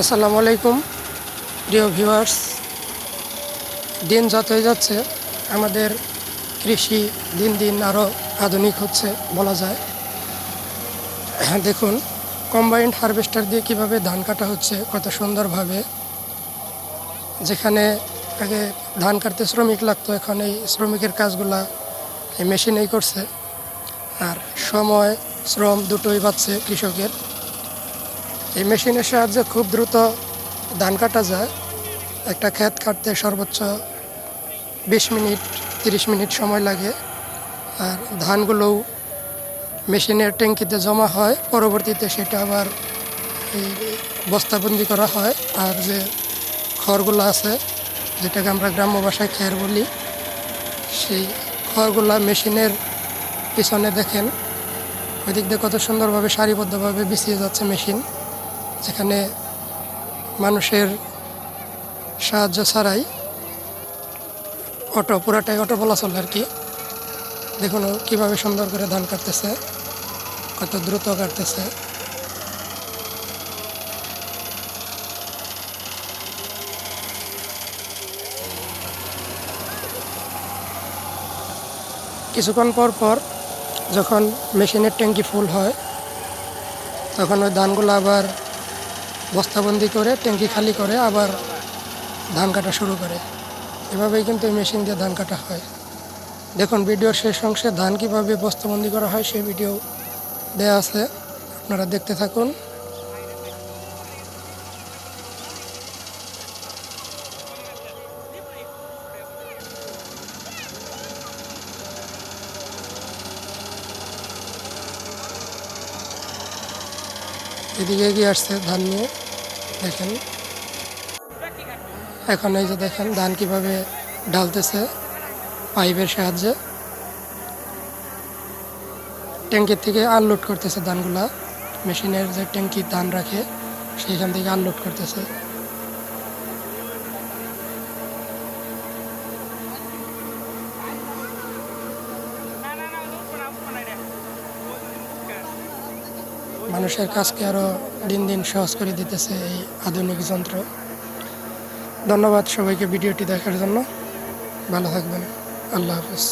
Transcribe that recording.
আসসালামু আলাইকুম প্রিয় ভিউয়ার্স। দিন যতই যাচ্ছে আমাদের কৃষি দিন দিন আরও আধুনিক হচ্ছে বলা যায়। দেখুন কম্বাইন্ড হারভেস্টার দিয়ে কিভাবে ধান কাটা হচ্ছে কত সুন্দরভাবে। যেখানে আগে ধান কাটতে শ্রমিক লাগতো, এখন এই শ্রমিকের কাজগুলা এই মেশিনেই করছে, আর সময় শ্রম দুটোই বাঁচছে কৃষকের। এই মেশিনের সাহায্যে খুব দ্রুত ধান কাটা যায়। একটা ক্ষেত কাটতে সর্বোচ্চ 20 মিনিট 30 মিনিট সময় লাগে। আর ধানগুলোও মেশিনের ট্যাঙ্কিতে জমা হয়, পরবর্তীতে সেটা আবার এই বস্তাবন্দি করা হয়। আর যে খড়গুলো আছে, যেটাকে আমরা গ্রাম্য ভাষায় খের বলি, সেই খড়গুলা মেশিনের পিছনে দেখেন ওই দিক দিয়ে কত সুন্দরভাবে সারিবদ্ধভাবে বিছিয়ে যাচ্ছে মেশিন, যেখানে মানুষের সাহায্য ছাড়াই পুরাটাই অটো বলা চলে আর কি। দেখুন কীভাবে সুন্দর করে ধান কাটতেছে, কত দ্রুত কাটতেছে। কিছুক্ষণ পর পর যখন মেশিনের ট্যাঙ্কি ফুল হয়, তখন ওই ধানগুলো আবার বস্তাবন্দি করে ট্যাঙ্কি খালি করে আবার ধান কাটা শুরু করে। এভাবেই কিন্তু এই মেশিন দিয়ে ধান কাটা হয়। দেখুন ভিডিওর শেষ অংশে ধান কীভাবে বস্তাবন্দি করা হয় সেই ভিডিও দেয়া আছে, আপনারা দেখতে থাকুন। এদিকে এগিয়ে আসছে ধান নিয়ে, দেখেন। এখন এই যে দেখেন ধান কীভাবে ঢালতেছে পাইপের সাহায্যে। ট্যাঙ্কির থেকে আনলোড করতেছে ধানগুলা, মেশিনের যে ট্যাঙ্কি ধান রাখে সেইখান থেকে আনলোড করতেছে। মানুষের কাজকে আরও দিন দিন সহজ করে দিতেছে এই আধুনিক যন্ত্র। ধন্যবাদ সবাইকে ভিডিওটি দেখার জন্য। ভালো থাকবেন। আল্লাহ হাফেজ।